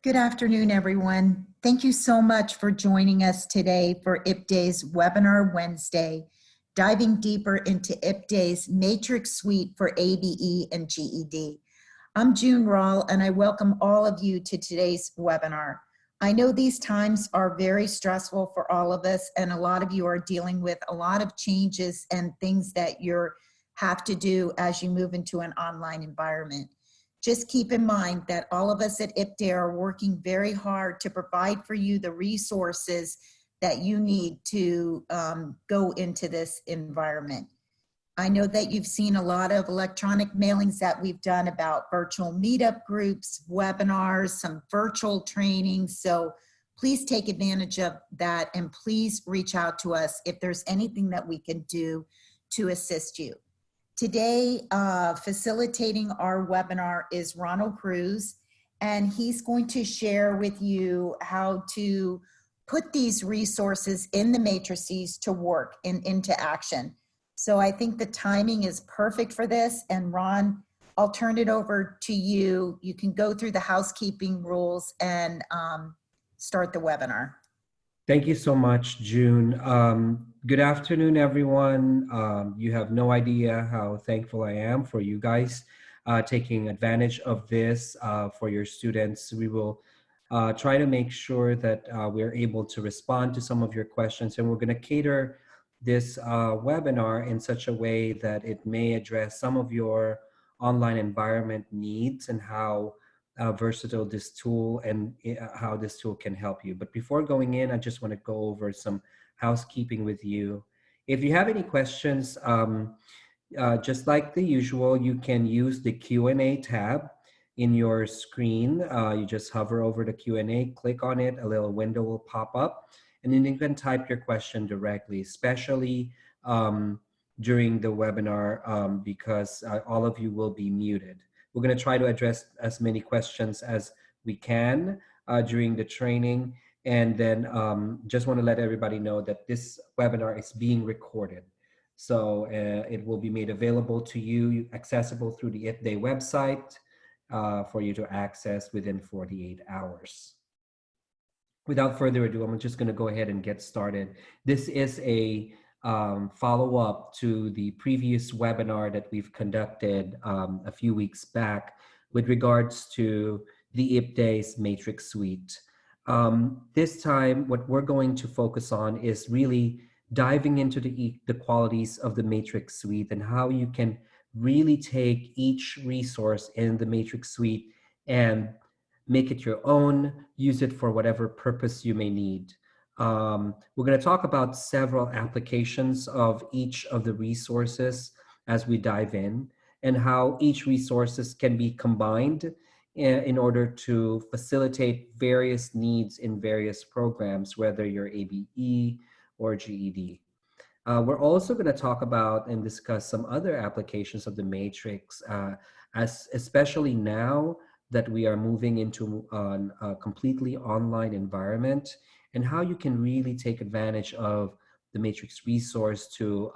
Good afternoon, everyone. Thank you so much for joining us today for IPDAE's Webinar Wednesday, diving deeper into IPDAE's Matrix Suite for ABE and GED. I'm June Rawl, and I welcome all of you to today's webinar. I know these times are very stressful for all of us, and a lot of you are dealing with a lot of changes and things that you have to do as you move into an online environment. Just keep in mind that all of us at IPDAE are working very hard to provide for you the resources that you need to go into this environment. I know that you've seen a lot of electronic mailings that we've done about virtual meetup groups, webinars, some virtual trainings. So please take advantage of that and please reach out to us if there's anything that we can do to assist you. Today, facilitating our webinar is Ronald Cruz, and he's going to share with you how to put these resources in the matrices to work and into action. So I think the timing is perfect for this. And Ron, I'll turn it over to you. You can go through the housekeeping rules and start the webinar. Thank you so much, June. Good afternoon, everyone. You have no idea how thankful I am for you guys taking advantage of this for your students. We will try to make sure that we're able to respond to some of your questions, and we're going to cater this webinar in such a way that it may address some of your online environment needs and how versatile this tool and how this tool can help you. But before going in, I just want to go over some housekeeping with you. If you have any questions, just like the usual, you can use the Q&A tab in your screen. You just hover over the Q&A, click on it, a little window will pop up, and then you can type your question directly, especially during the webinar because all of you will be muted. We're going to try to address as many questions as we can during the training. And then just want to let everybody know that this webinar is being recorded. So it will be made available to you, accessible through the IPDAE website for you to access within 48 hours. Without further ado, I'm just going to go ahead and get started. This is a follow-up to the previous webinar that we've conducted a few weeks back with regards to the IPDAE's Matrix Suite. This time, what we're going to focus on is really diving into the qualities of the Matrix Suite and how you can really take each resource in the Matrix Suite and make it your own, use it for whatever purpose you may need. We're going to talk about several applications of each of the resources as we dive in, and how each resources can be combined in order to facilitate various needs in various programs, whether you're ABE or GED. We're also going to talk about and discuss some other applications of the Matrix, especially now that we are moving into a completely online environment, and how you can really take advantage of the Matrix resource to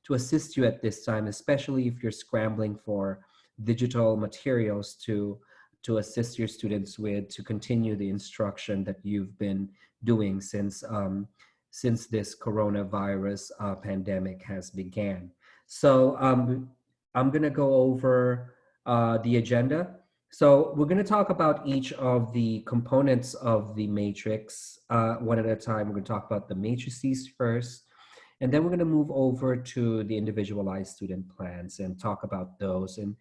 assist you at this time, especially if you're scrambling for digital materials to assist your students with to continue the instruction that you've been doing since this coronavirus pandemic has began. So I'm going to go over the agenda. So we're going to talk about each of the components of the matrix one at a time. We're going to talk about the matrices first, and then we're going to move over to the individualized student plans and talk about those and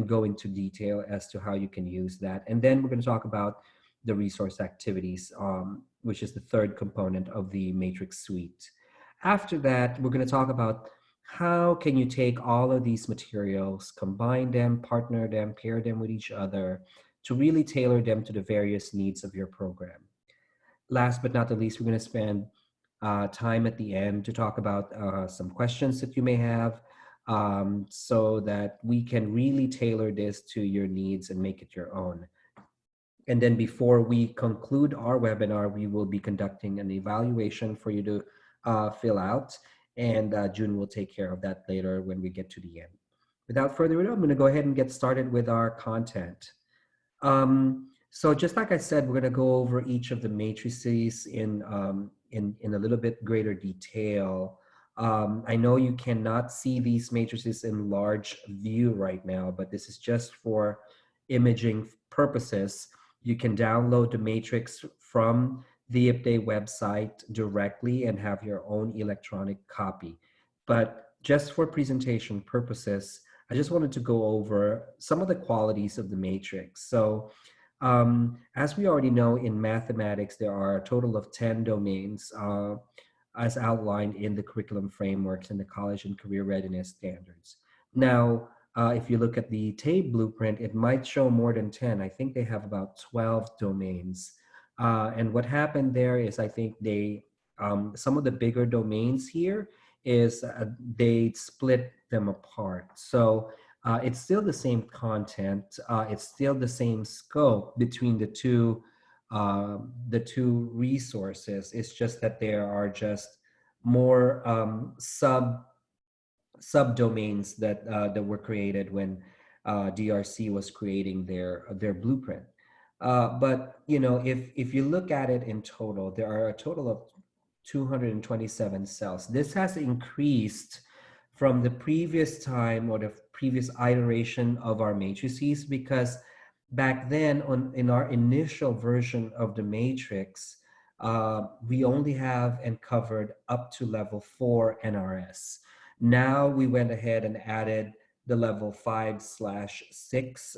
go into detail as to how you can use that. And then we're going to talk about the resource activities, which is the third component of the Matrix Suite. After that, we're going to talk about how can you take all of these materials, combine them, partner them, pair them with each other to really tailor them to the various needs of your program. Last but not the least, we're going to spend time at the end to talk about some questions that you may have so that we can really tailor this to your needs and make it your own. And then before we conclude our webinar, we will be conducting an evaluation for you to fill out. And June will take care of that later when we get to the end. Without further ado, I'm going to go ahead and get started with our content. So just like I said, we're going to go over each of the matrices in a little bit greater detail. I know you cannot see these matrices in large view right now, but this is just for imaging purposes. You can download the matrix from the IPDAE website directly and have your own electronic copy. But just for presentation purposes, I just wanted to go over some of the qualities of the matrix. So as we already know, in mathematics, there are a total of 10 domains as outlined in the curriculum frameworks and the college and career readiness standards. Now, if you look at the TABE blueprint, it might show more than 10. I think they have about 12 domains. And what happened there is I think some of the bigger domains here is they split them apart. So it's still the same content. It's still the same scope between the two resources. It's just that there are just more subdomains that were created when DRC was creating their blueprint. But you know, if you look at it in total, there are a total of 227 cells. This has increased from the previous time or the previous iteration of our matrices, because back then in our initial version of the matrix, we only have and covered up to level 4 NRS. Now we went ahead and added the level 5/6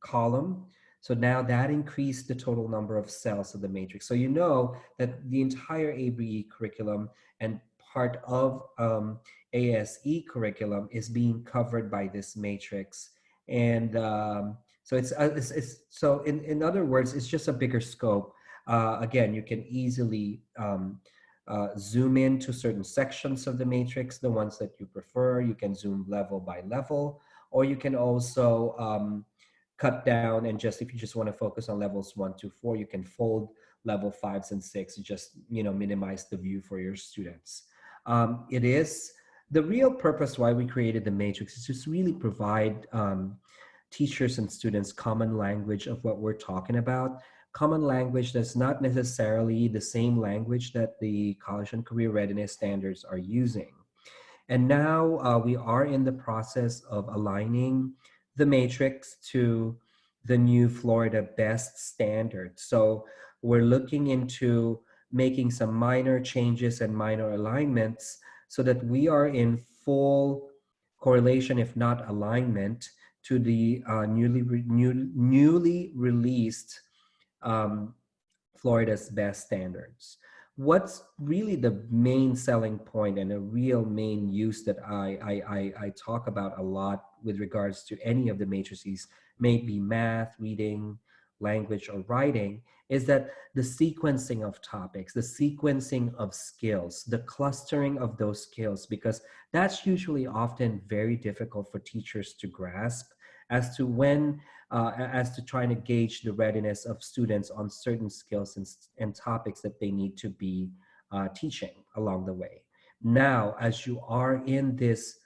column. So now that increased the total number of cells of the matrix. So you know that the entire ABE curriculum and part of ASE curriculum is being covered by this matrix. And so so in other words, it's just a bigger scope. Again, you can easily zoom into certain sections of the matrix, the ones that you prefer. You can zoom level by level, or you can also cut down and just, if you just want to focus on levels 1 to 4, you can fold level 5s and 6, just, you know, minimize the view for your students. It is the real purpose why we created the matrix is just really provide teachers and students common language of what we're talking about. Common language that's not necessarily the same language that the college and career readiness standards are using. And now we are in the process of aligning the matrix to the new Florida best standard. So we're looking into making some minor changes and minor alignments so that we are in full correlation, if not alignment, to the newly released um, Florida's best standards. What's really the main selling point and a real main use that I talk about a lot with regards to any of the matrices, may it be math, reading, language, or writing, is that the sequencing of topics, the sequencing of skills, the clustering of those skills, because that's usually often very difficult for teachers to grasp as to when as to trying to gauge the readiness of students on certain skills and topics that they need to be teaching along the way. Now, as you are in this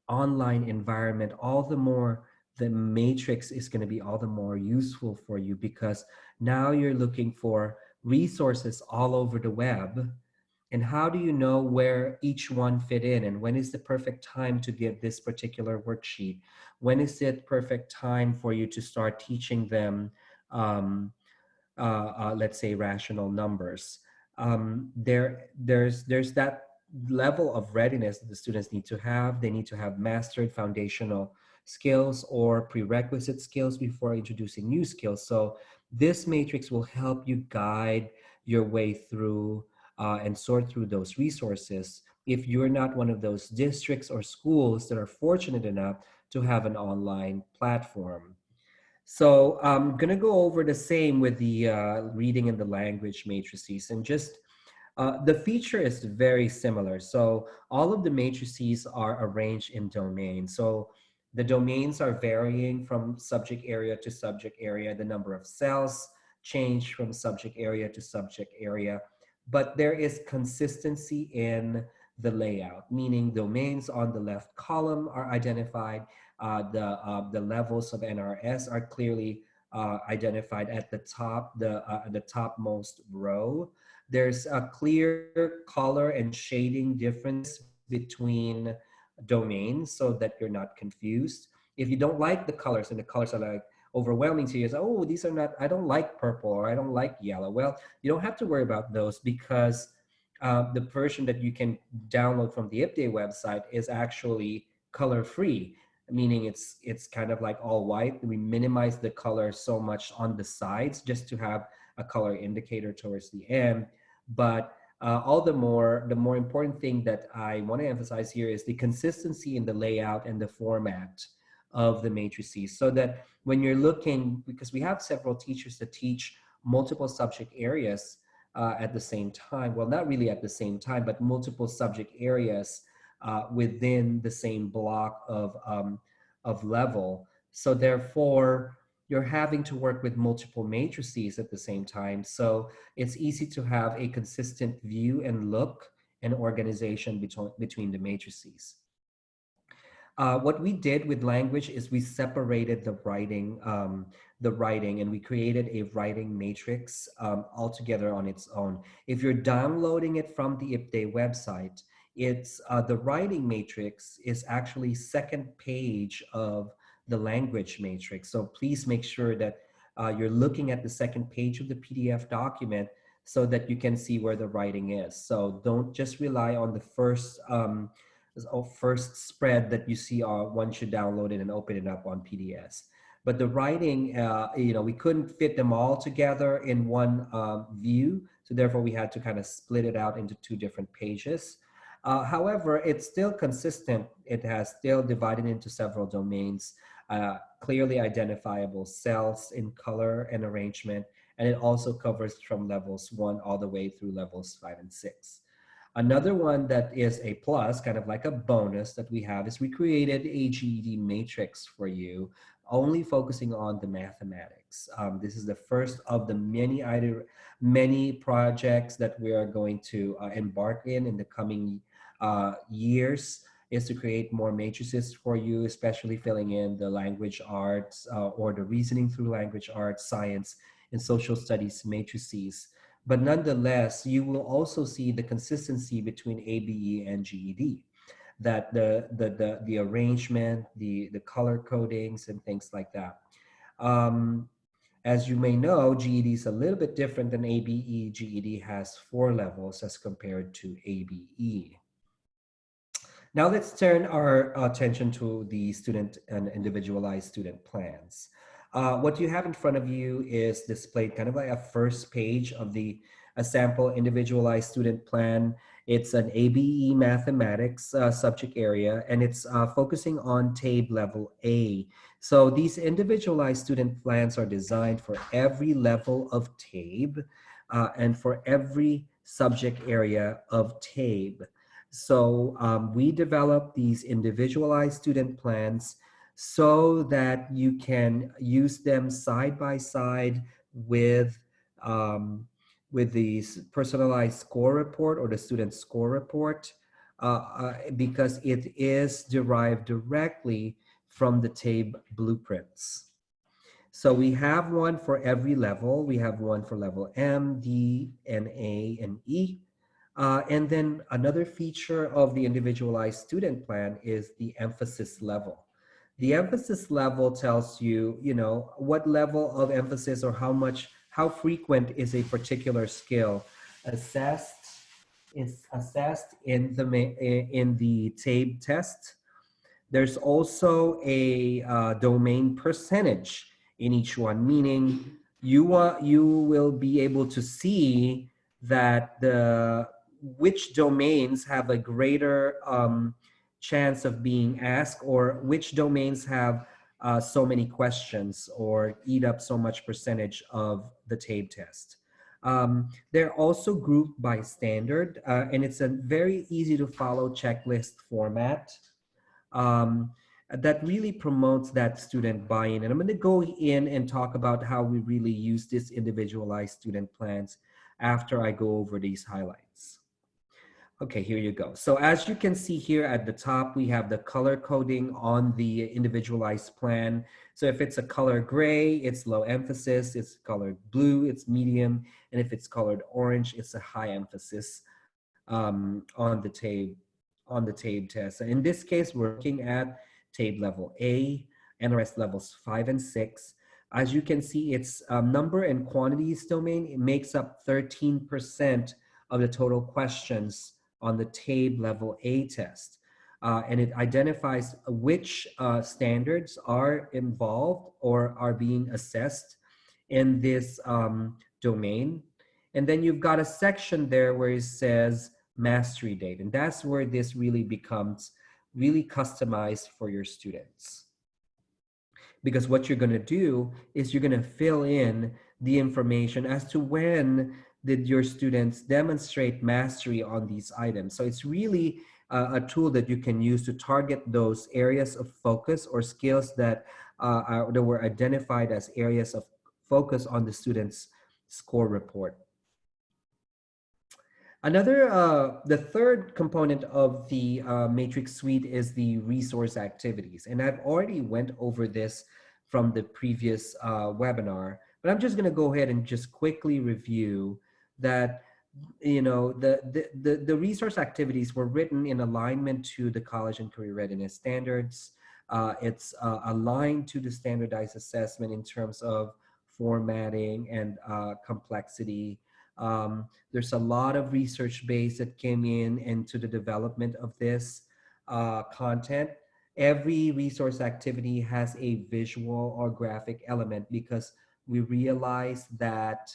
online environment, all the more the matrix is going to be all the more useful for you, because now you're looking for resources all over the web. And how do you know where each one fit in, and when is the perfect time to give this particular worksheet? When is it perfect time for you to start teaching them, let's say, rational numbers? There's that level of readiness that the students need to have. They need to have mastered foundational skills or prerequisite skills before introducing new skills. So this matrix will help you guide your way through and sort through those resources if you're not one of those districts or schools that are fortunate enough to have an online platform. So I'm going to go over the same with the reading and the language matrices, and just the feature is very similar. So all of the matrices are arranged in domains. So the domains are varying from subject area to subject area. The number of cells change from subject area to subject area, but there is consistency in the layout, meaning domains on the left column are identified. The levels of NRS are clearly identified at the top, the topmost row. There's a clear color and shading differences between domains so that you're not confused. If you don't like the colors and the colors are like overwhelming to you, it's, oh, these are not, I don't like purple or I don't like yellow. Well, you don't have to worry about those because the version that you can download from the IPDAE website is actually color free, meaning it's kind of like all white. We minimize the color so much on the sides just to have a color indicator towards the end. But the more important thing that I want to emphasize here is the consistency in the layout and the format of the matrices, so that when you're looking, because we have several teachers that teach multiple subject areas at the same time. Well, not really at the same time, but multiple subject areas within the same block of level. So therefore, you're having to work with multiple matrices at the same time. So it's easy to have a consistent view and look and organization between the matrices. What we did with language is we separated the writing, and we created a writing matrix altogether on its own. If you're downloading it from the IPDAE website, it's the writing matrix is actually second page of the language matrix. So please make sure that you're looking at the second page of the PDF document so that you can see where the writing is. So don't just rely on the first spread that you see once you download it and open it up on PDS. But the writing, we couldn't fit them all together in one view. So therefore we had to kind of split it out into two different pages. However, it's still consistent. It has still divided into several domains, clearly identifiable cells in color and arrangement. And it also covers from levels 1 all the way through levels 5 and 6. Another one that is a plus, kind of like a bonus that we have, is we created a GED matrix for you, only focusing on the mathematics. This is the first of the many projects that we are going to embark in the coming years, is to create more matrices for you, especially filling in the language arts or the reasoning through language arts, science, and social studies matrices. But nonetheless, you will also see the consistency between ABE and GED, that the arrangement, the color codings and things like that. Um, as you may know, GED is a little bit different than ABE. GED has 4 levels as compared to ABE. Now let's turn our attention to the student and individualized student plans. What you have in front of you is displayed kind of like a first page of a sample individualized student plan. It's an ABE mathematics subject area, and it's focusing on TABE level A. So these individualized student plans are designed for every level of TABE and for every subject area of TABE. So we develop these individualized student plans so that you can use them side by side um, with the personalized score report or the student score report, because it is derived directly from the TABE blueprints. So we have one for every level. We have one for level M, D, and A, and E. And then another feature of the individualized student plan is the emphasis level. The emphasis level tells you, what level of emphasis or how frequent is a particular skill assessed in the TABE test. There's also a domain percentage in each one, meaning you will be able to see that which domains have a greater chance of being asked, or which domains have so many questions or eat up so much percentage of the TABE test. They're also grouped by standard, and it's a very easy to follow checklist format um, that really promotes that student buy-in. And I'm going to go in and talk about how we really use this individualized student plans after I go over these highlights. Okay, here you go. So as you can see here at the top, we have the color coding on the individualized plan. So if it's a color gray, it's low emphasis. It's colored blue, it's medium. And if it's colored orange, it's a high emphasis on the TABE test. In this case, we're looking at TABE level A, NRS levels 5 and 6. As you can see, its number and quantities domain, it makes up 13% of the total questions on the TABE level A test. And it identifies which standards are involved or are being assessed in this domain. And then you've got a section there where it says mastery date. And that's where this really becomes really customized for your students. Because what you're going to do is you're going to fill in the information as to when did your students demonstrate mastery on these items. So it's really a tool that you can use to target those areas of focus or skills that, that were identified as areas of focus on the student's score report. The third component of the Matrix Suite is the resource activities. And I've already went over this from the previous webinar, but I'm just gonna go ahead and just quickly review that, you know, the resource activities were written in alignment to the college and career readiness standards. It's aligned to the standardized assessment in terms of formatting and complexity. There's a lot of research base that came in into the development of this content. Every resource activity has a visual or graphic element because we realize that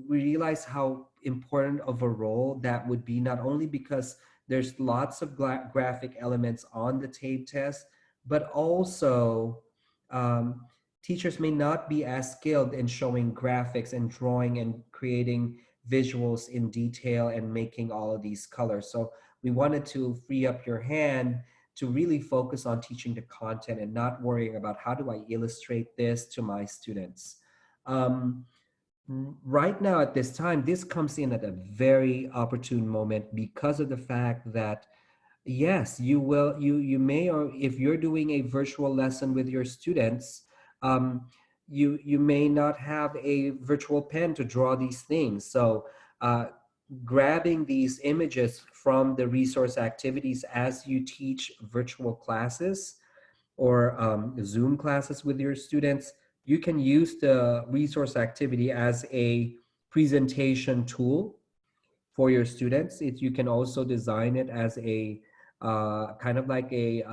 we realize how important of a role that would be, not only because there's lots of graphic elements on the TABE test, but also um, teachers may not be as skilled in showing graphics and drawing and creating visuals in detail and making all of these colors. So we wanted to free up your hand to really focus on teaching the content and not worrying about how do I illustrate this to my students. Right now at this time, this comes in at a very opportune moment because of the fact that yes, you may, or if you're doing a virtual lesson with your students, you may not have a virtual pen to draw these things. So grabbing these images from the resource activities as you teach virtual classes or Zoom classes with your students, you can use the resource activity as a presentation tool for your students. You can also design it as a kind of like a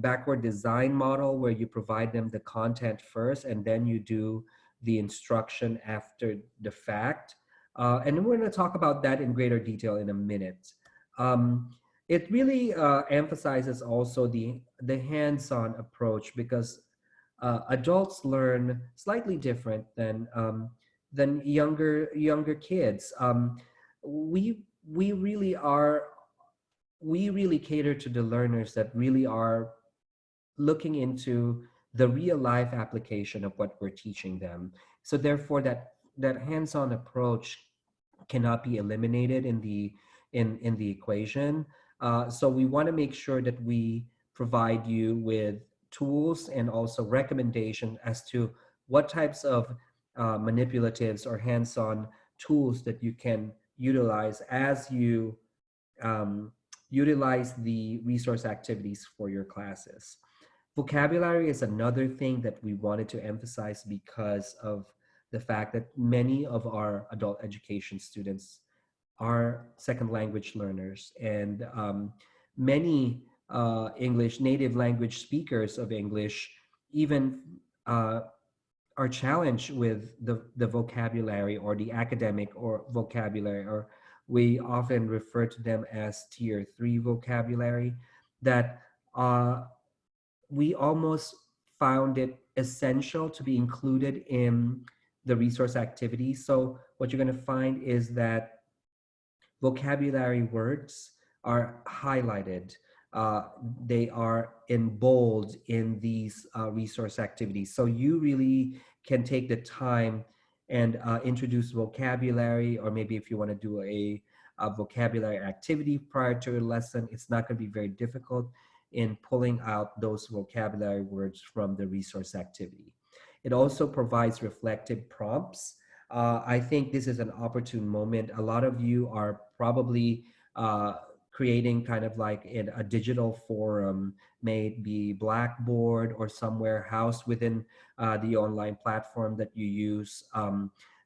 backward design model where you provide them the content first and then you do the instruction after the fact. And we're going to talk about that in greater detail in a minute. It really emphasizes also the hands-on approach because adults learn slightly different than younger kids. We really are we really cater to the learners that really are looking into the real life application of what we're teaching them. So therefore, that hands-on approach cannot be eliminated in the equation. So we want to make sure that we provide you with tools and also recommendation as to what types of manipulatives or hands-on tools that you can utilize as you um, utilize the resource activities for your classes. Vocabulary is another thing that we wanted to emphasize because of the fact that many of our adult education students are second language learners, and many English native language speakers of English even uh, are challenged with the vocabulary or the academic or vocabulary, or we often refer to them as tier 3 vocabulary, that we almost found it essential to be included in the resource activity. So what you're going to find is that vocabulary words are highlighted. They are in bold in these resource activities. So you really can take the time and introduce vocabulary, or maybe if you want to do a vocabulary activity prior to a lesson, it's not going to be very difficult in pulling out those vocabulary words from the resource activity. It also provides reflective prompts. I think this is an opportune moment. A lot of you are probably uh, creating kind of like in a digital forum, may it be Blackboard or somewhere housed within the online platform that you use,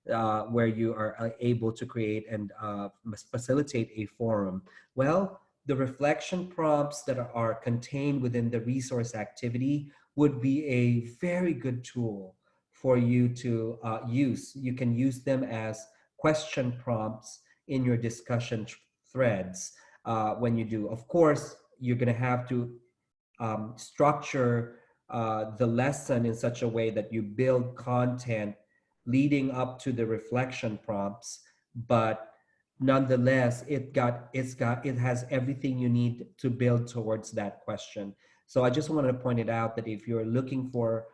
where you are able to create and facilitate a forum. Well, the reflection prompts that are contained within the resource activity would be a very good tool for you to use. You can use them as question prompts in your discussion threads when you do. Of course, you're going to have to structure the lesson in such a way that you build content leading up to the reflection prompts, but nonetheless it has everything you need to build towards that question. So I just wanted to point it out that if you're looking for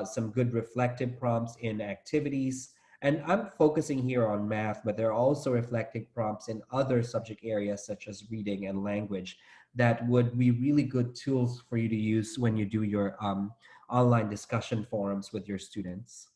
some good reflective prompts in activities, and I'm focusing here on math, but there are also reflective prompts in other subject areas such as reading and language that would be really good tools for you to use when you do your online discussion forums with your students.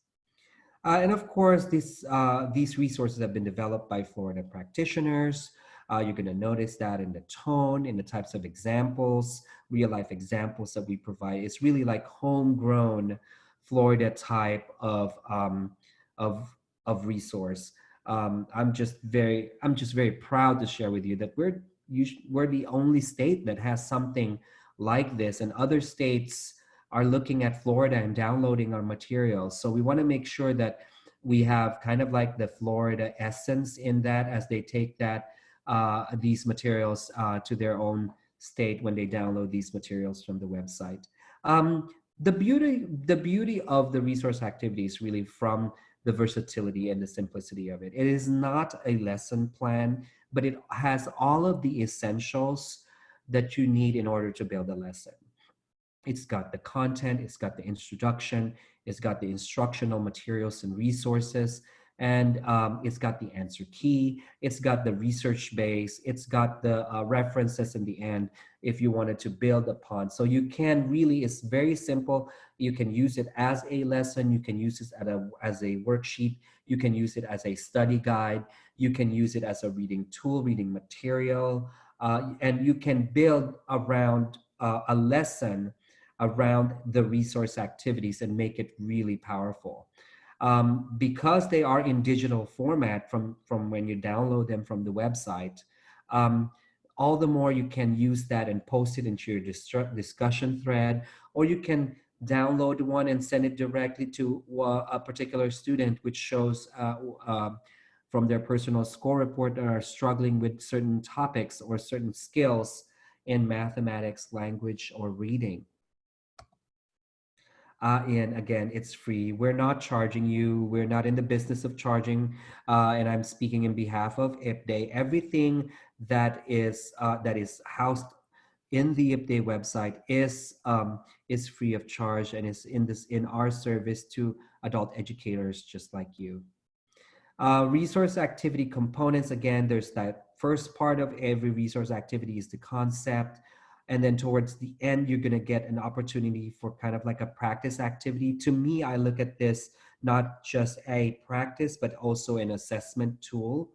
And of course, these resources have been developed by Florida practitioners. You're going to notice that in the tone, in the types of examples, real life examples that we provide. It's really like homegrown Florida type of, of resource. I'm just very proud to share with you that we're the only state that has something like this, and other states are looking at Florida and downloading our materials. So we want to make sure that we have kind of like the Florida essence in that as they take that these materials to their own state when they download these materials from the website. The beauty of the resource activity is really from the versatility and the simplicity of it. It is not a lesson plan, but it has all of the essentials that you need in order to build a lesson. It's got the content, it's got the introduction, it's got the instructional materials and resources, and it's got the answer key, it's got the research base, it's got the references in the end if you wanted to build upon. So you can really, it's very simple. You can use it as a lesson, you can use it as a worksheet, you can use it as a study guide, you can use it as a reading tool, reading material, and you can build around a lesson around the resource activities and make it really powerful. Because they are in digital format from when you download them from the website, um, all the more you can use that and post it into your discussion thread, or you can download one and send it directly to a particular student, which shows from their personal score report that are struggling with certain topics or certain skills in mathematics, language, or reading. And again, it's free. We're not charging you. We're not in the business of charging. And I'm speaking in behalf of IPDAE. Everything that is housed in the IPDAE website is free of charge and is in our service to adult educators just like you. Resource activity components, again, there's that first part of every resource activity is the concept. And then towards the end, you're going to get an opportunity for kind of like a practice activity. To me, I look at this not just a practice, but also an assessment tool.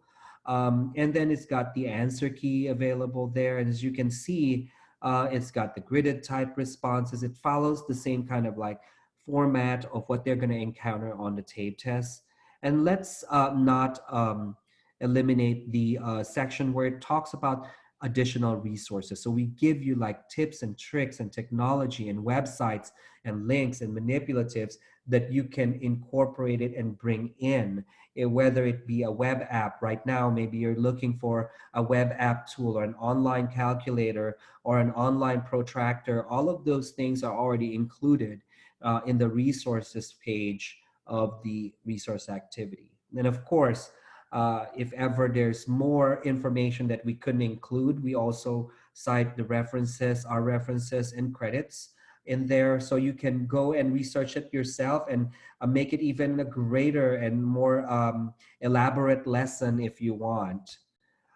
And then it's got the answer key available there. And as you can see, it's got the gridded type responses. It follows the same kind of like format of what they're going to encounter on the TABE test. And let's not eliminate the section where it talks about additional resources. So we give you like tips and tricks and technology and websites and links and manipulatives that you can incorporate it and bring in, whether it be a web app. Right now, maybe you're looking for a web app tool or an online calculator or an online protractor. All of those things are already included in the resources page of the resource activity. And of course, if ever there's more information that we couldn't include, we also cite the references, our references and credits in there, so you can go and research it yourself and make it even a greater and more elaborate lesson if you want.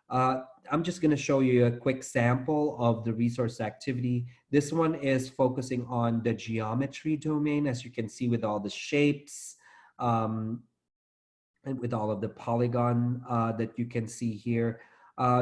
Uh, I'm just going to show you a quick sample of the resource activity. This one is focusing on the geometry domain, as you can see, with all the shapes, um, and with all of the polygon that you can see here.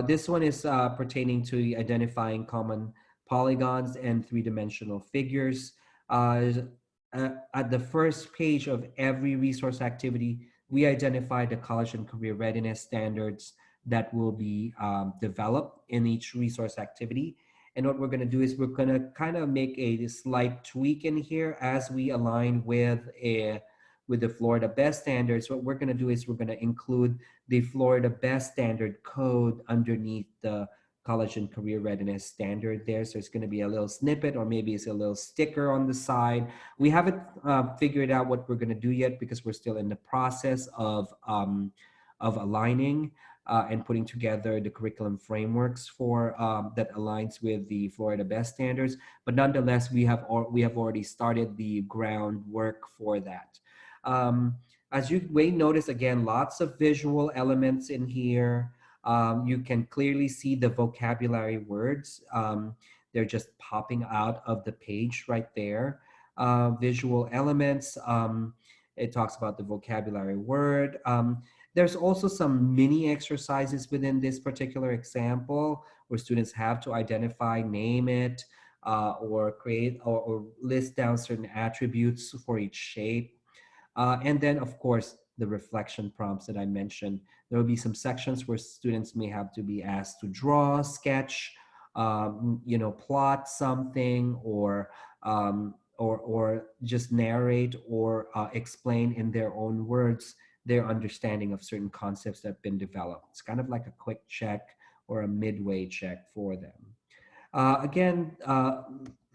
This one is pertaining to identifying common polygons and three-dimensional figures. At the first page of every resource activity, we identify the college and career readiness standards that will be developed in each resource activity. And what we're going to do is we're going to kind of make a slight tweak in here as we align with the Florida Best Standards. What we're going to do is we're going to include the Florida Best Standard code underneath the college and career readiness standard there. So it's going to be a little snippet, or maybe it's a little sticker on the side. We haven't figured out what we're going to do yet, because we're still in the process of aligning and putting together the curriculum frameworks for that aligns with the Florida Best Standards. But nonetheless, we have already started the groundwork for that. As you may notice, again, lots of visual elements in here. You can clearly see the vocabulary words. They're just popping out of the page right there. Visual elements. It talks about the vocabulary word. There's also some mini exercises within this particular example where students have to identify, name it, or create or list down certain attributes for each shape. And then, of course, the reflection prompts that I mentioned. There will be some sections where students may have to be asked to draw, sketch, plot something, or just narrate or explain in their own words their understanding of certain concepts that have been developed. It's kind of like a quick check or a midway check for them.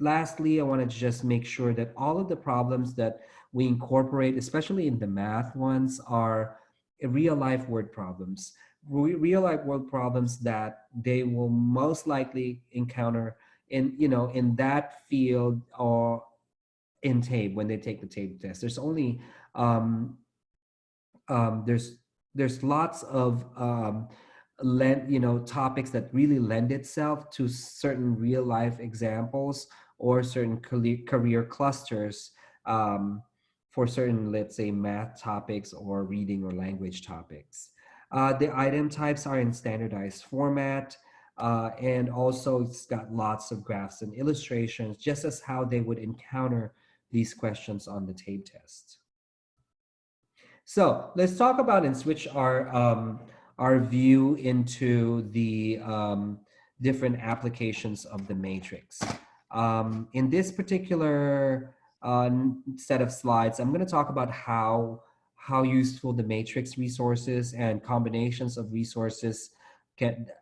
Lastly, I wanted to just make sure that all of the problems that we incorporate, especially in the math ones, are real life word problems. Real life word problems that they will most likely encounter in that field or in TABE when they take the TABE test. There's only there's lots of topics that really lend itself to certain real life examples or certain career clusters for certain, let's say, math topics or reading or language topics. The item types are in standardized format, and also it's got lots of graphs and illustrations, just as how they would encounter these questions on the TABE test. So let's talk about and switch our view into the different applications of the matrix. In this particular set of slides, I'm going to talk about how useful the matrix resources and combinations of resources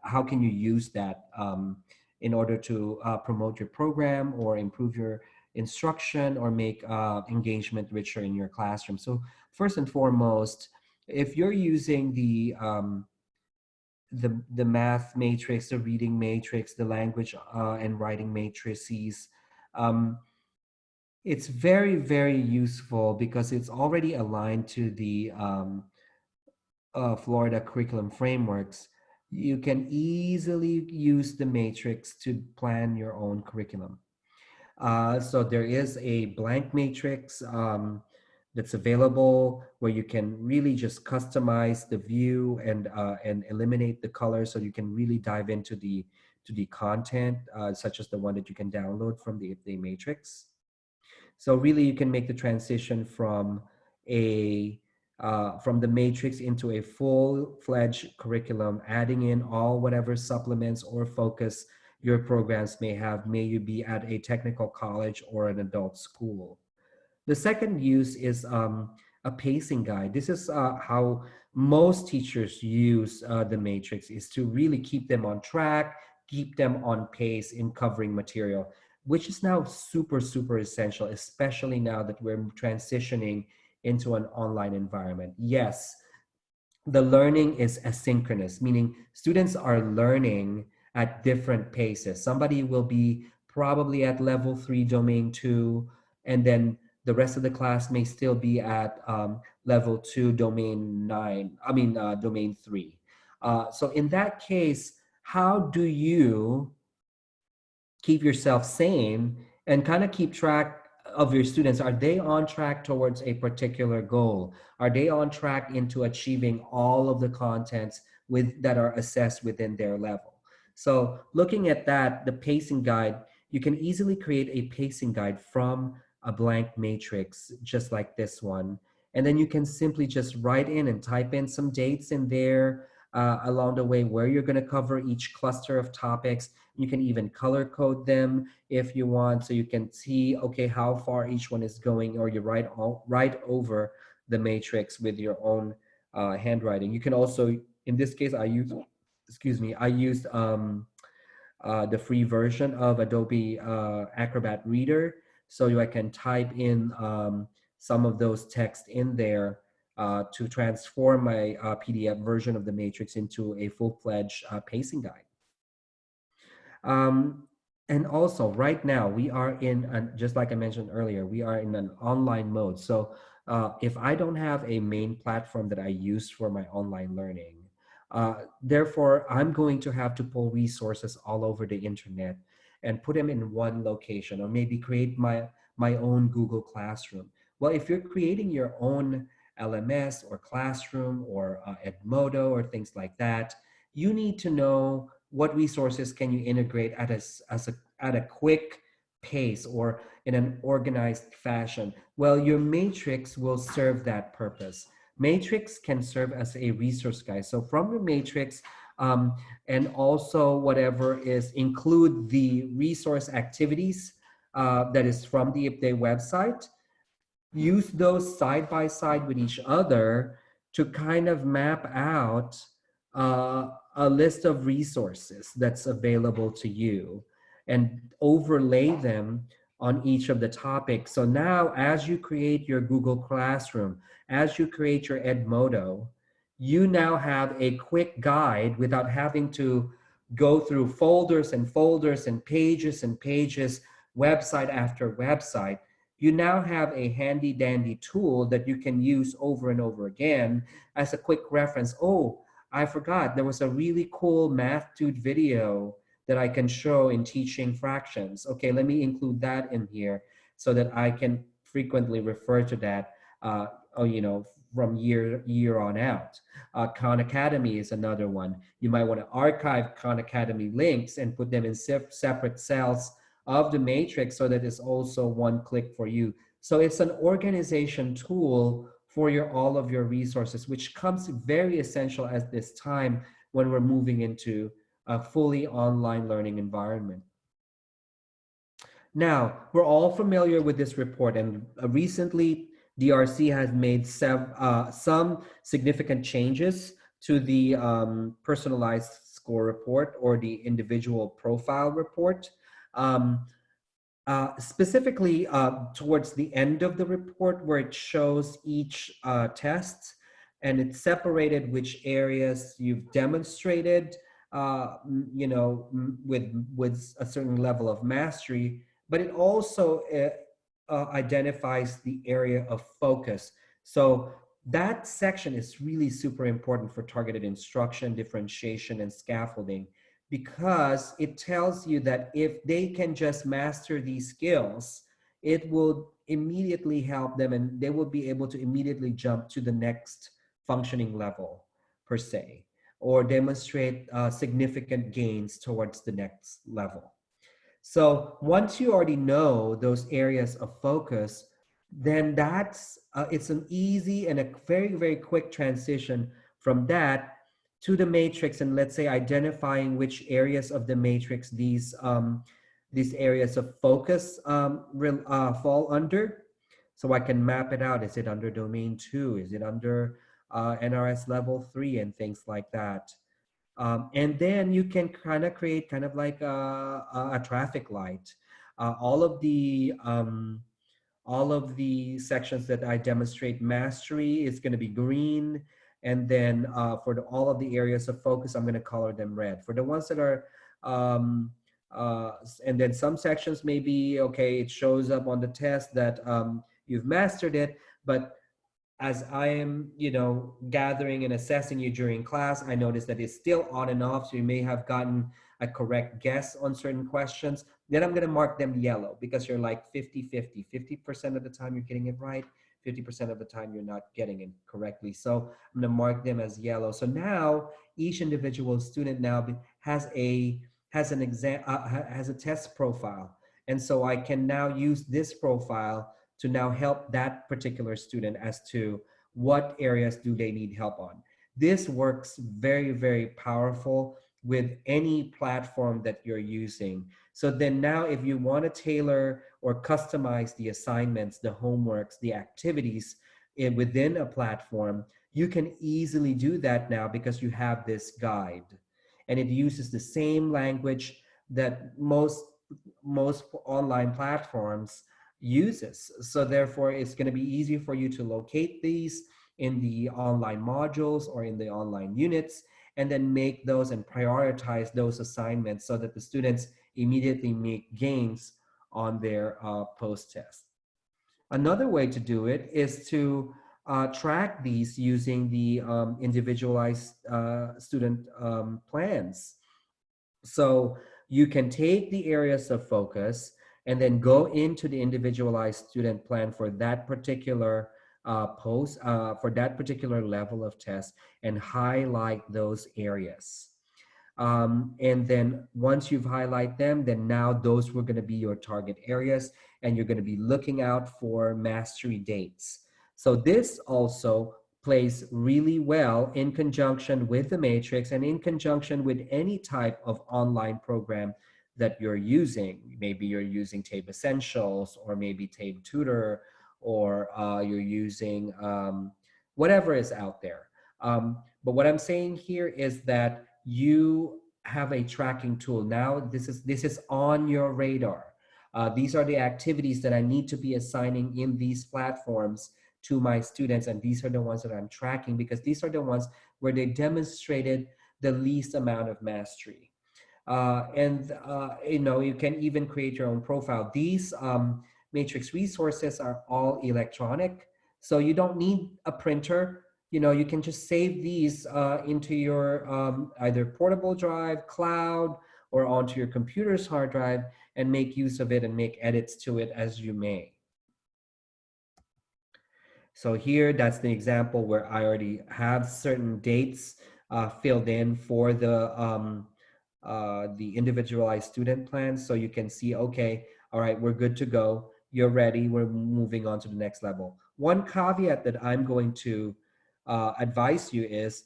how can you use that in order to promote your program or improve your instruction or make engagement richer in your classroom. So first and foremost, if you're using the math matrix, the reading matrix, the language and writing matrices, it's very, very useful because it's already aligned to the Florida curriculum frameworks. You can easily use the matrix to plan your own curriculum. So there is a blank matrix that's available where you can really just customize the view and eliminate the colors, so you can really dive into the content, such as the one that you can download from the IPDAE Matrix. So really, you can make the transition from the matrix into a full-fledged curriculum, adding in all whatever supplements or focus your programs may have, may you be at a technical college or an adult school. The second use is a pacing guide. This is how most teachers use the matrix, is to really keep them on track, keep them on pace in covering material, which is now super, super essential, especially now that we're transitioning into an online environment. Yes, the learning is asynchronous, meaning students are learning at different paces. Somebody will be probably at level 3, domain 2, and then the rest of the class may still be at level 2, domain 9, domain 3. So in that case, how do you keep yourself sane and kind of keep track of your students? Are they on track towards a particular goal? Are they on track into achieving all of the contents that are assessed within their level? So looking at that, the pacing guide, you can easily create a pacing guide from a blank matrix, just like this one. And then you can simply just write in and type in some dates in there along the way where you're going to cover each cluster of topics. You can even color code them if you want, so you can see, okay, how far each one is going, or you write over the matrix with your own handwriting. You can also, in this case, I used the free version of Adobe Acrobat Reader, so I can type in some of those text in there to transform my PDF version of the matrix into a full-fledged pacing guide. Um, and also, right now, we are just like I mentioned earlier, we are in an online mode. So if I don't have a main platform that I use for my online learning, therefore, I'm going to have to pull resources all over the internet and put them in one location, or maybe create my own Google Classroom. Well, if you're creating your own LMS or Classroom or Edmodo or things like that, you need to know what resources can you integrate at a quick pace or in an organized fashion. Well, your matrix will serve that purpose. Matrix can serve as a resource guide. So from your matrix, and also whatever is, include the resource activities that is from the IPDAE website. Use those side by side with each other to kind of map out a list of resources that's available to you and overlay them on each of the topics. So now, as you create your Google Classroom, as you create your Edmodo, you now have a quick guide without having to go through folders and folders and pages, website after website. You now have a handy dandy tool that you can use over and over again as a quick reference. Oh, I forgot, there was a really cool math dude video that I can show in teaching fractions. Okay, let me include that in here so that I can frequently refer to that, from year on out. Khan Academy is another one. You might want to archive Khan Academy links and put them in separate cells of the matrix so that it's also one click for you. So it's an organization tool for all of your resources, which comes very essential at this time when we're moving into a fully online learning environment. Now, we're all familiar with this report, and recently DRC has made some significant changes to the personalized score report or the individual profile report. Specifically towards the end of the report, where it shows each test and it's separated which areas you've demonstrated, with a certain level of mastery, but it also identifies the area of focus. So that section is really super important for targeted instruction, differentiation, and scaffolding, because it tells you that if they can just master these skills, it will immediately help them and they will be able to immediately jump to the next functioning level, per se, or demonstrate significant gains towards the next level. So once you already know those areas of focus, then it's an easy and a very, very quick transition from that to the matrix, and let's say identifying which areas of the matrix these areas of focus fall under. So I can map it out. Is it under domain 2? Is it under NRS level 3 and things like that? And then you can kind of create kind of like a traffic light. All of the sections that I demonstrate mastery is going to be green. And then for all of the areas of focus, I'm going to color them red. For the ones that are And then some sections maybe, okay, it shows up on the test that you've mastered it, but as I am, gathering and assessing you during class, I notice that it's still on and off. So you may have gotten a correct guess on certain questions. Then I'm going to mark them yellow because you're like 50-50. 50% of the time you're getting it right. 50% of the time you're not getting it correctly. So I'm going to mark them as yellow. So now each individual student now has a test profile. And so I can now use this profile to now help that particular student as to what areas do they need help on. This works very, very powerful with any platform that you're using. So then now if you want to tailor or customize the assignments, the homeworks, the activities within a platform, you can easily do that now because you have this guide. And it uses the same language that most online platforms uses. So therefore, it's going to be easy for you to locate these in the online modules or in the online units, and then make those and prioritize those assignments so that the students immediately make gains on their post-test. Another way to do it is to track these using the individualized student plans. So you can take the areas of focus and then go into the individualized student plan for that particular for that particular level of test and highlight those areas. And then once you've highlighted them, then now those were going to be your target areas, and you're going to be looking out for mastery dates. So this also plays really well in conjunction with the matrix and in conjunction with any type of online program that you're using. Maybe you're using TABE Essentials, or maybe TABE Tutor, or you're using whatever is out there. But what I'm saying here is that you have a tracking tool. Now this is on your radar. These are the activities that I need to be assigning in these platforms to my students, and these are the ones that I'm tracking because these are the ones where they demonstrated the least amount of mastery. You can even create your own profile. These matrix resources are all electronic, so you don't need a printer. You can just save these into your either portable drive, cloud, or onto your computer's hard drive and make use of it and make edits to it as you may. So here, that's the example where I already have certain dates filled in for the individualized student plan. So you can see, okay, all right, we're good to go. You're ready. We're moving on to the next level. One caveat that I'm going to advise you is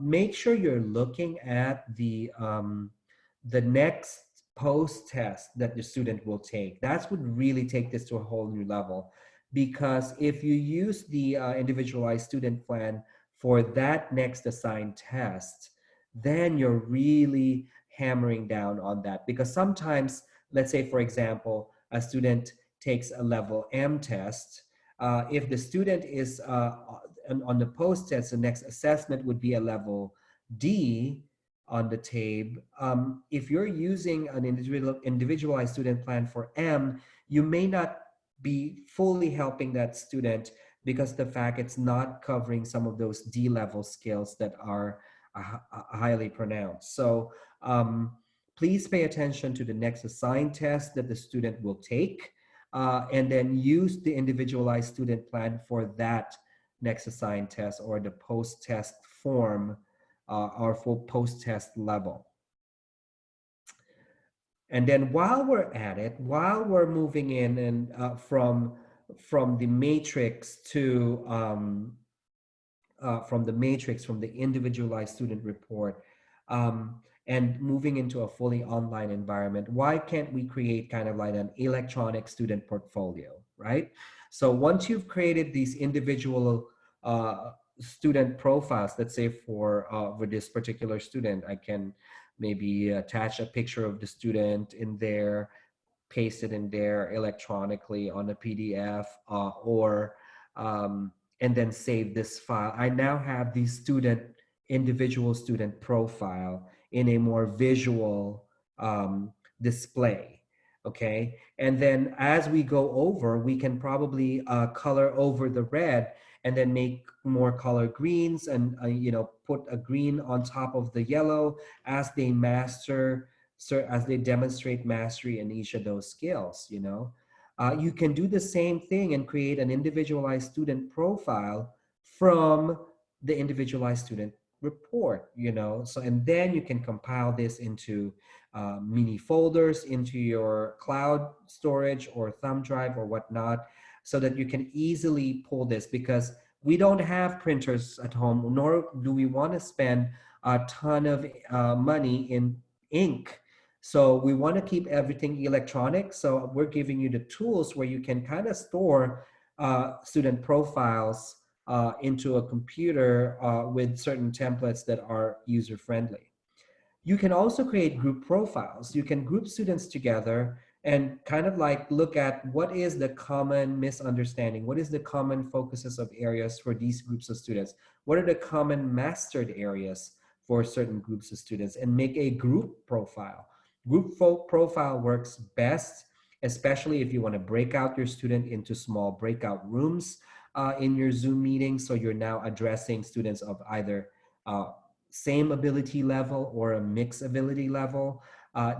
make sure you're looking at the next post test that the student will take. That's what really take this to a whole new level. Because if you use the individualized student plan for that next assigned test, then you're really hammering down on that. Because sometimes, let's say, for example, a student takes a level M test. If the student is on the post test, the next assessment would be a level D on the TABE. If you're using an individualized student plan for M, you may not be fully helping that student because the fact it's not covering some of those D level skills that are highly pronounced. So please pay attention to the next assigned test that the student will take, and then use the individualized student plan for that next assigned test or the post-test form or full post-test level. And then while we're at it, while we're moving in and from the matrix to from the individualized student report, and moving into a fully online environment, why can't we create kind of like an electronic student portfolio, right? So once you've created these individual student profiles, let's say for this particular student, I can maybe attach a picture of the student in there, paste it in there electronically on a PDF, and then save this file. I now have the individual student profile in a more visual display. Okay, and then as we go over, we can probably color over the red and then make more color greens, and put a green on top of the yellow as they master, as they demonstrate mastery in each of those skills. You can do the same thing and create an individualized student profile from the individualized student report. So, and then you can compile this into mini folders into your cloud storage or thumb drive or whatnot, so that you can easily pull this, because we don't have printers at home, nor do we want to spend a ton of money in ink. So we want to keep everything electronic. So we're giving you the tools where you can kind of store student profiles into a computer with certain templates that are user friendly. You can also create group profiles. You can group students together and kind of like look at what is the common misunderstanding, what is the common focuses of areas for these groups of students, what are the common mastered areas for certain groups of students, and make a group profile. Group profile works best, especially if you want to break out your student into small breakout rooms in your Zoom meeting. So you're now addressing students of either same ability level or a mixed ability level.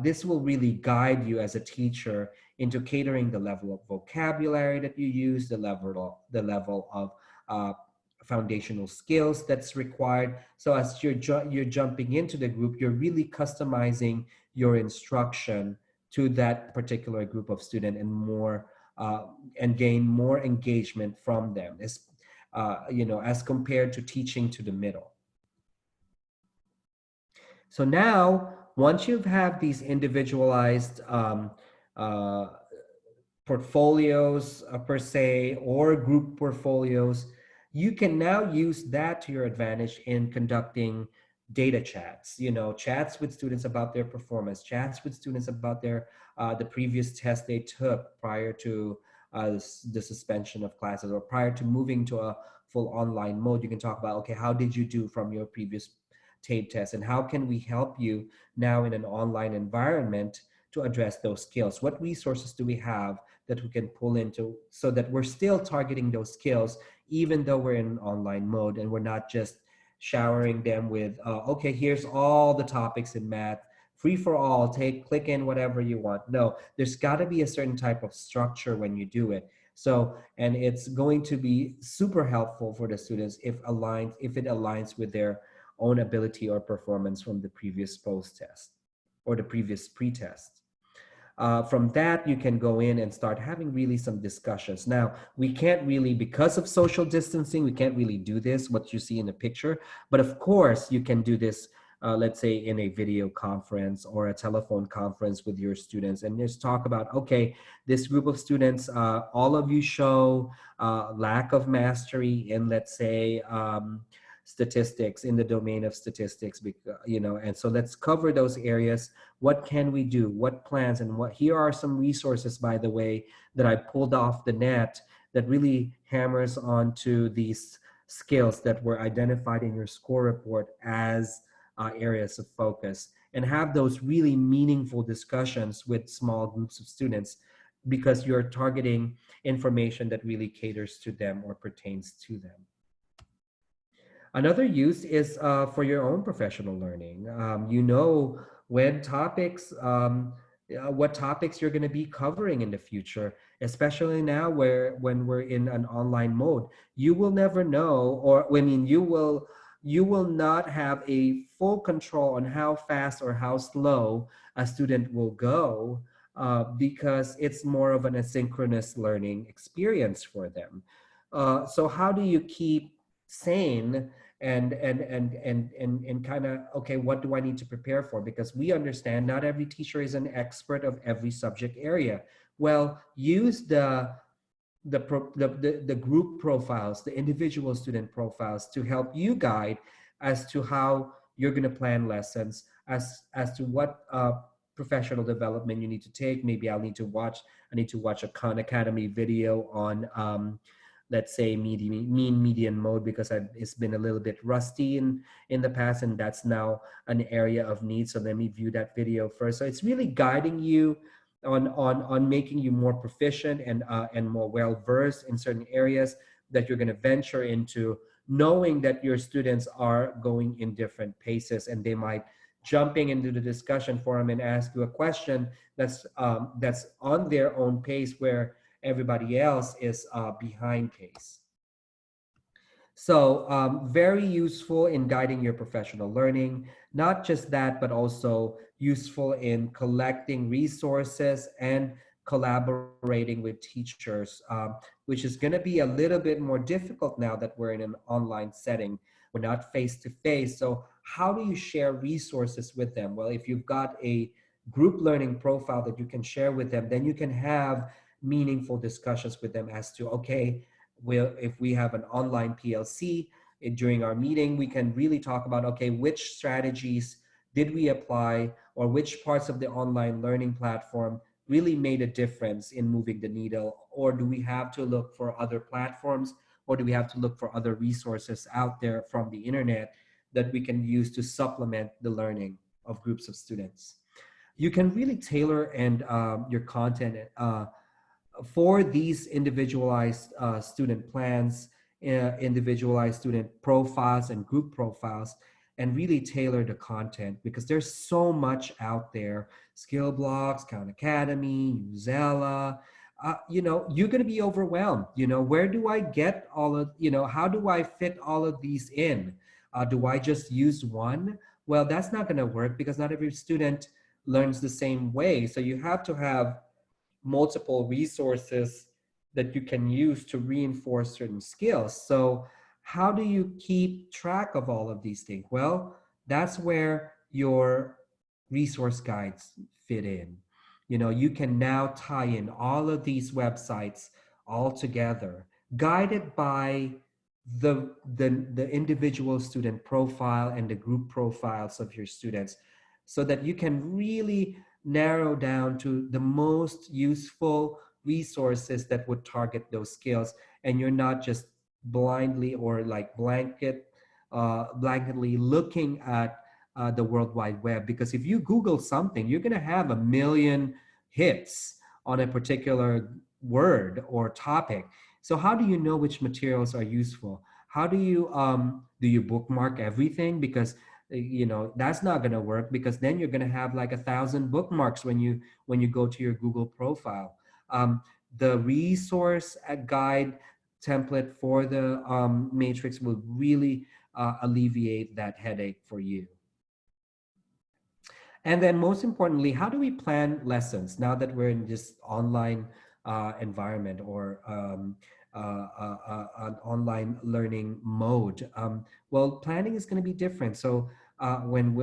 This will really guide you as a teacher into catering the level of vocabulary that you use, the level of foundational skills that's required. So as you're jumping into the group, you're really customizing your instruction to that particular group of student, and gain more engagement from them, as compared to teaching to the middle. So now, once you have these individualized uh, portfolios per se, or group portfolios, you can now use that to your advantage in conducting data chats, chats with students about their performance, chats with students about the previous test they took prior to the suspension of classes, or prior to moving to a full online mode. You can talk about, okay, how did you do from your previous TABE test, and how can we help you now in an online environment to address those skills? What resources do we have that we can pull into, so that we're still targeting those skills even though we're in online mode, and we're not just showering them with okay, here's all the topics in math, free for all, click in whatever you want. No, there's got to be a certain type of structure when you do it. So, and it's going to be super helpful for the students if it aligns with their own ability or performance from the previous post test or the previous pre-test. From that, you can go in and start having really some discussions. Now, we can't really, because of social distancing, we can't really do this, what you see in the picture. But of course, you can do this, let's say in a video conference or a telephone conference with your students, and just talk about, okay, this group of students, all of you show lack of mastery in, let's say, statistics, in the domain of statistics, and so let's cover those areas. What can we do? What plans? And here are some resources, by the way, that I pulled off the net that really hammers onto these skills that were identified in your score report as areas of focus, and have those really meaningful discussions with small groups of students, because you're targeting information that really caters to them or pertains to them. Another use is for your own professional learning. When topics, what topics you're going to be covering in the future, especially now when we're in an online mode. You will never know, or I mean, you will not have a full control on how fast or how slow a student will go, because it's more of an asynchronous learning experience for them. So how do you keep sane and kind of, okay, what do I need to prepare for? Because we understand not every teacher is an expert of every subject area. Well, use the group profiles, the individual student profiles, to help you guide as to how you're going to plan lessons, as to what professional development you need to take. Maybe I need to watch a Khan Academy video on let's say, mean median mode, because it's been a little bit rusty in the past, and that's now an area of need. So let me view that video first. So it's really guiding you on making you more proficient and more well versed in certain areas that you're going to venture into, knowing that your students are going in different paces, and they might jumping into the discussion forum and ask you a question that's on their own pace, where everybody else is behind pace. So very useful in guiding your professional learning. Not just that, but also useful in collecting resources and collaborating with teachers, which is going to be a little bit more difficult now that we're in an online setting. We're not face to face. So how do you share resources with them? Well, if you've got a group learning profile that you can share with them, then you can have meaningful discussions with them as to, okay, if we have an online PLC during our meeting, we can really talk about, okay, which strategies did we apply, or which parts of the online learning platform really made a difference in moving the needle, or do we have to look for other platforms, or do we have to look for other resources out there from the internet that we can use to supplement the learning of groups of students. You can really tailor and your content for these individualized student plans, individualized student profiles and group profiles, and really tailor the content, because there's so much out there. Skill blocks, Khan Academy, Uzella. You're going to be overwhelmed. Where do I get all of, how do I fit all of these in? Do I just use one? Well, that's not going to work, because not every student learns the same way. So you have to have multiple resources that you can use to reinforce certain skills. So how do you keep track of all of these things? Well, that's where your resource guides fit in. You can now tie in all of these websites all together, guided by the individual student profile and the group profiles of your students, so that you can really narrow down to the most useful resources that would target those skills, and you're not just blindly or like blanketly looking at the World Wide Web. Because if you Google something, you're going to have a million hits on a particular word or topic. So how do you know which materials are useful? How do you bookmark everything? Because that's not going to work, because then you're going to have like 1,000 bookmarks when you go to your Google profile. The resource guide template for the matrix will really alleviate that headache for you. And then most importantly, how do we plan lessons now that we're in this online environment, or an online learning mode? Well, planning is going to be different. So when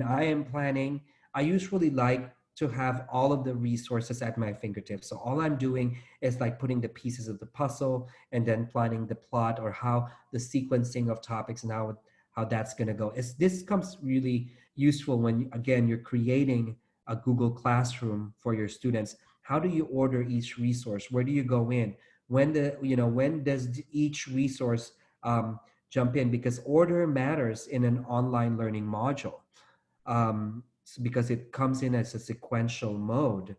I am planning, I usually like to have all of the resources at my fingertips. So all I'm doing is like putting the pieces of the puzzle, and then planning the plot, or how the sequencing of topics and how that's going to go. This comes really useful when, again, you're creating a Google Classroom for your students. How do you order each resource? Where do you go in? When does each resource jump in? Because order matters in an online learning module, because it comes in as a sequential mode.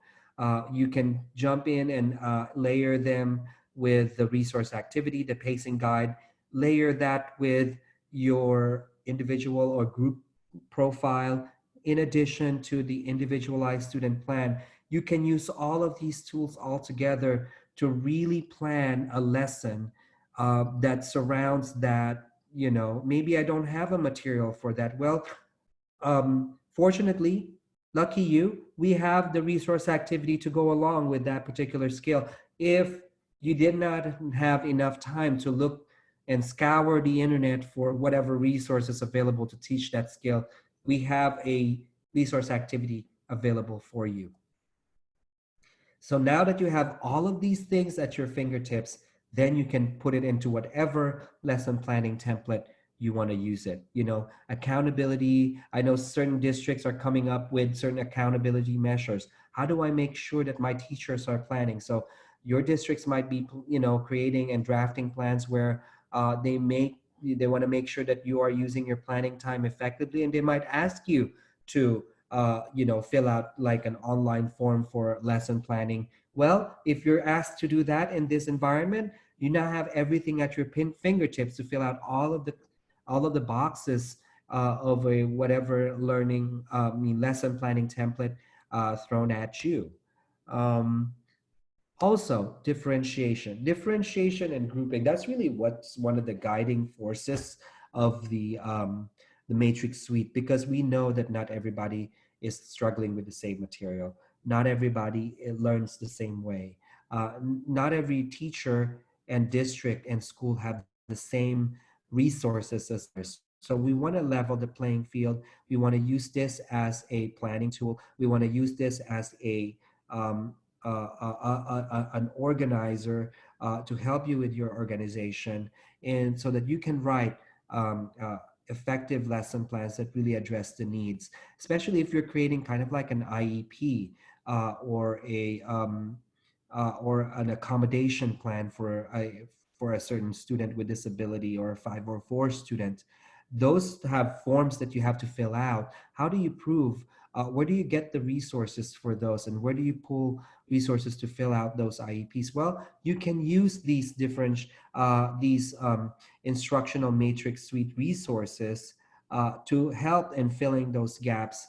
You can jump in and layer them with the resource activity, the pacing guide, layer that with your individual or group profile, in addition to the individualized student plan. You can use all of these tools all together to really plan a lesson that surrounds that. Maybe I don't have a material for that. Well, fortunately, lucky you, we have the resource activity to go along with that particular skill. If you did not have enough time to look and scour the internet for whatever resources available to teach that skill, we have a resource activity available for you. So now that you have all of these things at your fingertips, then you can put it into whatever lesson planning template you want to use it. Accountability. I know certain districts are coming up with certain accountability measures. How do I make sure that my teachers are planning? So Your districts might be, creating and drafting plans where they want to make sure that you are using your planning time effectively, and they might ask you to fill out like an online form for lesson planning. Well, if you're asked to do that in this environment, you now have everything at your fingertips to fill out all of the boxes of a whatever learning, lesson planning template thrown at you. Um, Also, differentiation and grouping. That's really what's one of the guiding forces of the Matrix Suite, because we know that not everybody is struggling with the same material. Not everybody learns the same way. Not every teacher and district and school have the same resources as others. So we want to level the playing field. We want to use this as a planning tool. We want to use this as um, an organizer to help you with your organization, and so that you can write um, uh, effective lesson plans that really address the needs, especially if you're creating kind of like an IEP or an accommodation plan for a certain student with disability, or a 504 student. Those have forms that you have to fill out. How do you prove, where do you get the resources for those, and where do you pull resources to fill out those IEPs? Well, you can use these different instructional matrix suite resources to help in filling those gaps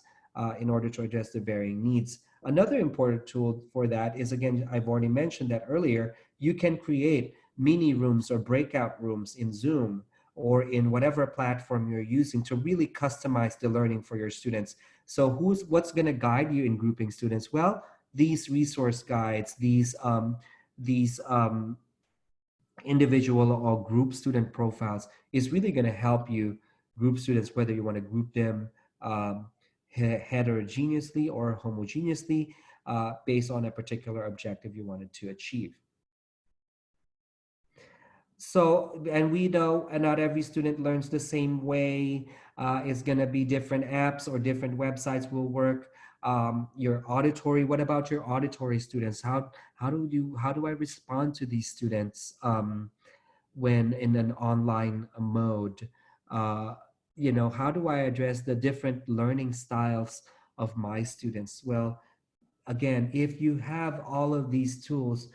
in order to address the varying needs. Another important tool for that is, again, I've already mentioned that earlier, you can create mini rooms or breakout rooms in Zoom or in whatever platform you're using to really customize the learning for your students. So what's going to guide you in grouping students? Well, these resource guides, these individual or group student profiles is really going to help you group students, whether you want to group them um, heterogeneously or homogeneously, based on a particular objective you wanted to achieve. So, and we know not every student learns the same way. It's going to be different apps or different websites will work. Your auditory, what about your auditory students? How do I respond to these students when in an online mode? Uh, how do I address the different learning styles of my students? Well, again, if you have all of these tools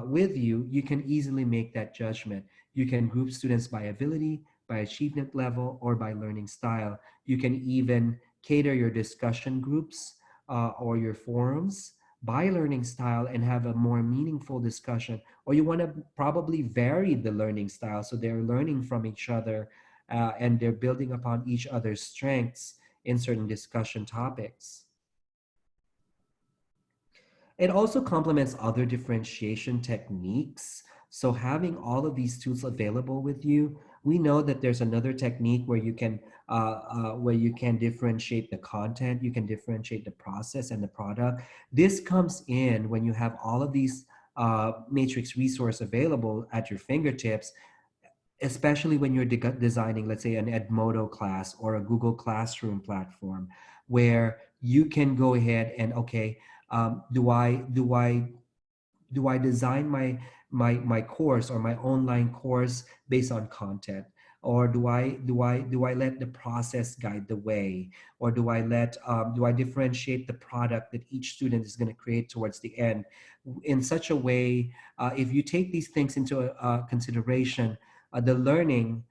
with you, you can easily make that judgment. You can group students by ability, by achievement level, or by learning style. You can even cater your discussion groups or your forums by learning style and have a more meaningful discussion. Or you want to probably vary the learning style so they're learning from each other and they're building upon each other's strengths in certain discussion topics. It also complements other differentiation techniques. So having all of these tools available with you, we know that there's another technique where you can differentiate the content, you can differentiate the process and the product. This comes in when you have all of these matrix resource available at your fingertips, especially when you're designing, let's say, an Edmodo class or a Google Classroom platform, where you can go ahead and, okay, do I design my course or my online course based on content, or do I let the process guide the way, or do I differentiate the product that each student is going to create towards the end in such a way, if you take these things into consideration, the learning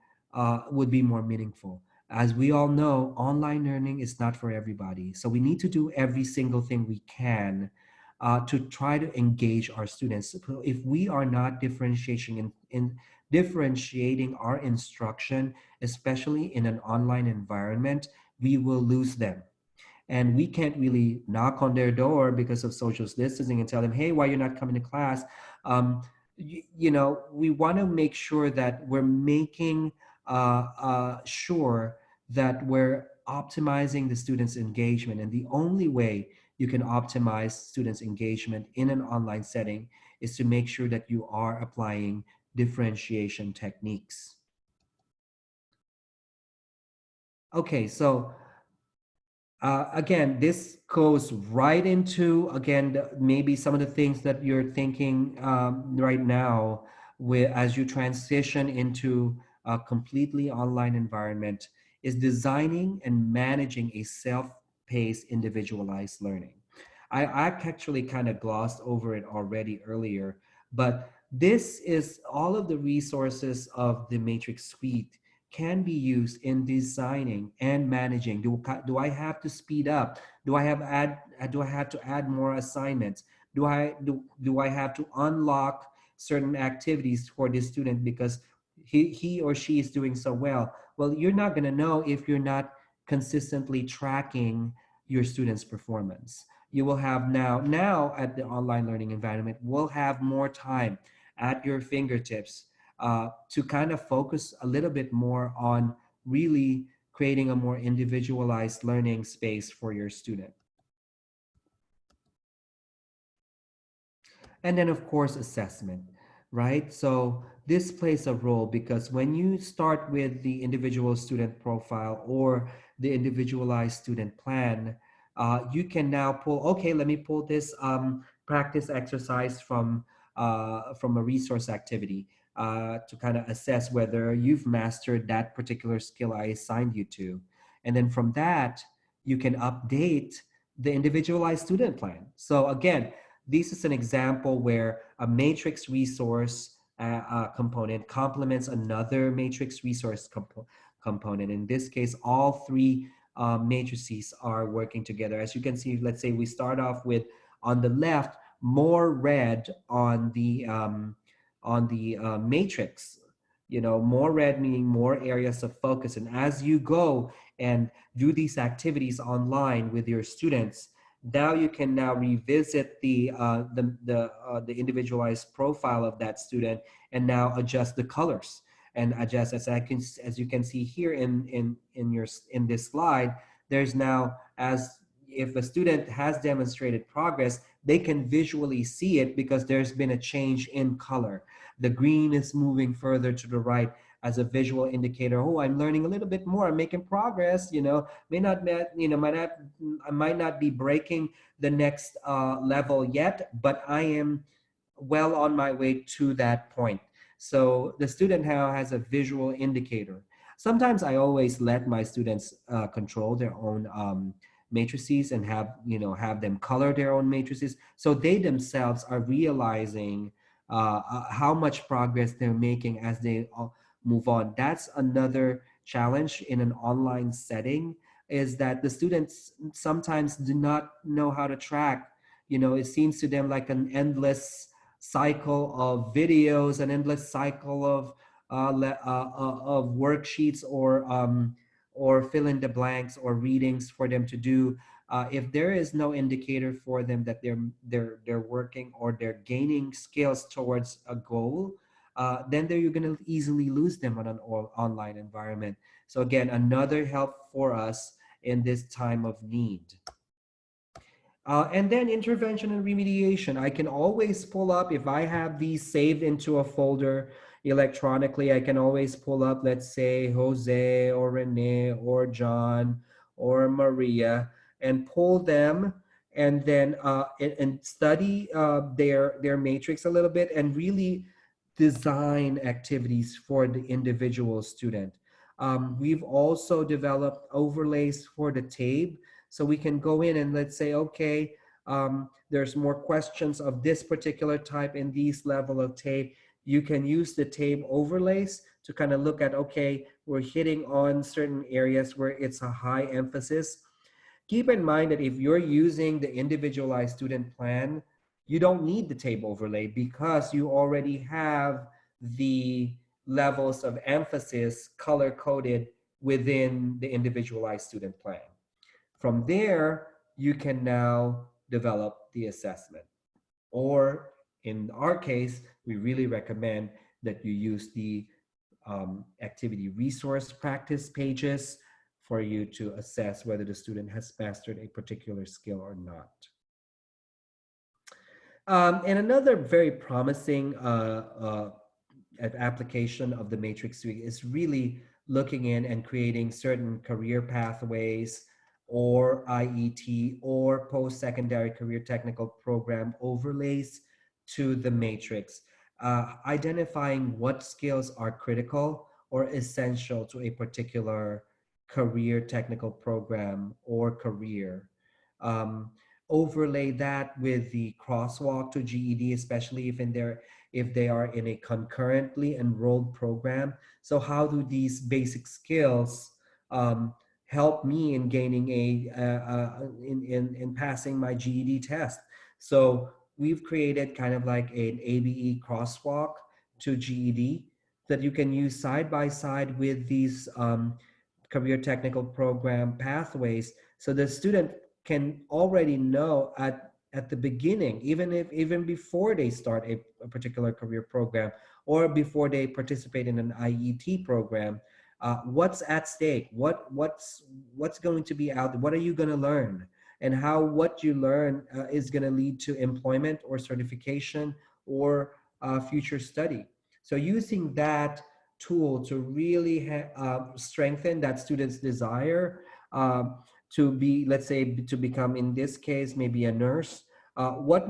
would be more meaningful. As we all know, online learning is not for everybody, so we need to do every single thing we can to try to engage our students. So if we are not in differentiating our instruction, especially in an online environment, we will lose them. And we can't really knock on their door because of social distancing and tell them, hey, why you're not coming to class? Um, we want to make sure that we're making sure that we're optimizing the students' engagement. And the only way you can optimize students' engagement in an online setting is to make sure that you are applying differentiation techniques. Okay, so Again, this goes right into, again, maybe some of the things that you're thinking right now as you transition into a completely online environment is designing and managing a self-paced, individualized learning. I actually kind of glossed over it already earlier, but this is all of the resources of the Matrix Suite can be used in designing and managing. Do I have to speed up? Do I have to add more assignments? Do I have to unlock certain activities for this student because he or she is doing so well? Well, you're not going to know if you're not consistently tracking your students' performance. You will have now at the online learning environment, will have more time at your fingertips to kind of focus a little bit more on really creating a more individualized learning space for your student. And then, of course, assessment, right? So this plays a role because when you start with the individual student profile or the individualized student plan, you can now pull, okay, let me pull this practice exercise from a resource activity to kind of assess whether you've mastered that particular skill I assigned you to. And then from that, you can update the individualized student plan. So again, this is an example where a matrix resource component complements another matrix resource component. In this case, all three matrices are working together. As you can see, let's say we start off with, on the left, more red on the matrix. You know, more red meaning more areas of focus. And as you go and do these activities online with your students, now you can now revisit the individualized profile of that student and now adjust the colors and adjust, as you can see here in this slide. There's now, as if a student has demonstrated progress, they can visually see it because there's been a change in color. The green is moving further to the right as a visual indicator. Oh, I'm learning a little bit more, I'm making progress, may not, I might not be breaking the next level yet, but I am well on my way to that point. So the student now has a visual indicator. Sometimes I always let my students control their own matrices and have them color their own matrices, so they themselves are realizing how much progress they're making as they move on. That's another challenge in an online setting, is that the students sometimes do not know how to track. It seems to them like an endless cycle of videos, an endless cycle of worksheets or fill in the blanks or readings for them to do. If there is no indicator for them that they're working or they're gaining skills towards a goal, then you're going to easily lose them on an online environment. So again, another help for us in this time of need. And then intervention and remediation. I can always pull up, if I have these saved into a folder electronically, I can always pull up, let's say, Jose or Rene or John or Maria, and pull them and then and study their matrix a little bit and really design activities for the individual student. We've also developed overlays for the TABE, so we can go in and let's say, okay, there's more questions of this particular type in these level of TABE. You can use the TABE overlays to kind of look at, okay, we're hitting on certain areas where it's a high emphasis. Keep in mind that if you're using the individualized student plan, you don't need the TABE overlay because you already have the levels of emphasis color coded within the individualized student plan. From there, you can now develop the assessment. Or in our case, we really recommend that you use the activity resource practice pages for you to assess whether the student has mastered a particular skill or not. And another very promising application of the Matrix Suite is really looking in and creating certain career pathways or IET or post-secondary career technical program overlays to the matrix, identifying what skills are critical or essential to a particular career technical program or career. Um, Overlay that with the crosswalk to GED, especially if they are in a concurrently enrolled program. So how do these basic skills help me in gaining in passing my GED test? So we've created kind of like an ABE crosswalk to GED that you can use side by side with these career technical program pathways, so the student can already know at the beginning, even before they start a particular career program or before they participate in an IET program, what's at stake, what's going to be out there, what are you going to learn, and how what you learn is going to lead to employment or certification or future study. So using that tool to really strengthen that student's desire to be, let's say, to become, in this case, maybe a nurse. What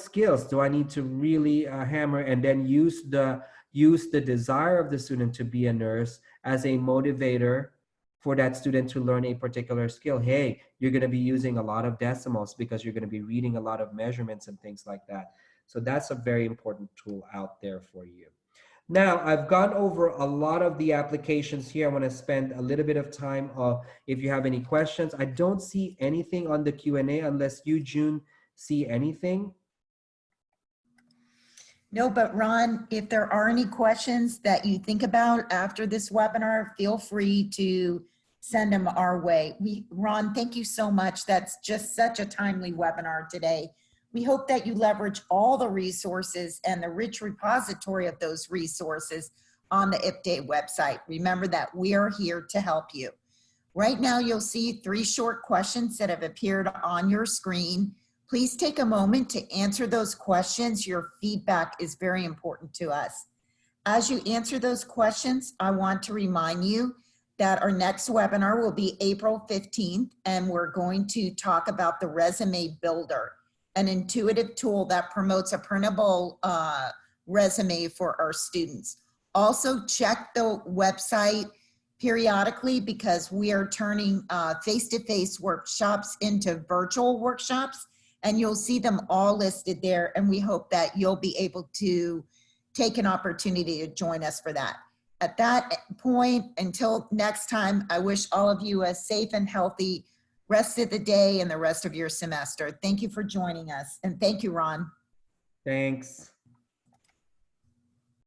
skills do I need to really hammer, and then use the desire of the student to be a nurse as a motivator for that student to learn a particular skill. Hey, you're going to be using a lot of decimals because you're going to be reading a lot of measurements and things like that. So that's a very important tool out there for you. Now, I've gone over a lot of the applications here. I want to spend a little bit of time if you have any questions. I don't see anything on the Q&A unless you, June, see anything. No, but Ron, if there are any questions that you think about after this webinar, feel free to send them our way. Ron, thank you so much. That's just such a timely webinar today. We hope that you leverage all the resources and the rich repository of those resources on the IPDAE website. Remember that we are here to help you. Right now, you'll see 3 short questions that have appeared on your screen. Please take a moment to answer those questions. Your feedback is very important to us. As you answer those questions, I want to remind you that our next webinar will be April 15th, and we're going to talk about the Resume Builder, an intuitive tool that promotes a printable resume for our students. Also, check the website periodically because we are turning face-to-face workshops into virtual workshops, and you'll see them all listed there, and we hope that you'll be able to take an opportunity to join us for that. At that point, until next time, I wish all of you a safe and healthy rest of the day and the rest of your semester. Thank you for joining us. And thank you, Ron. Thanks.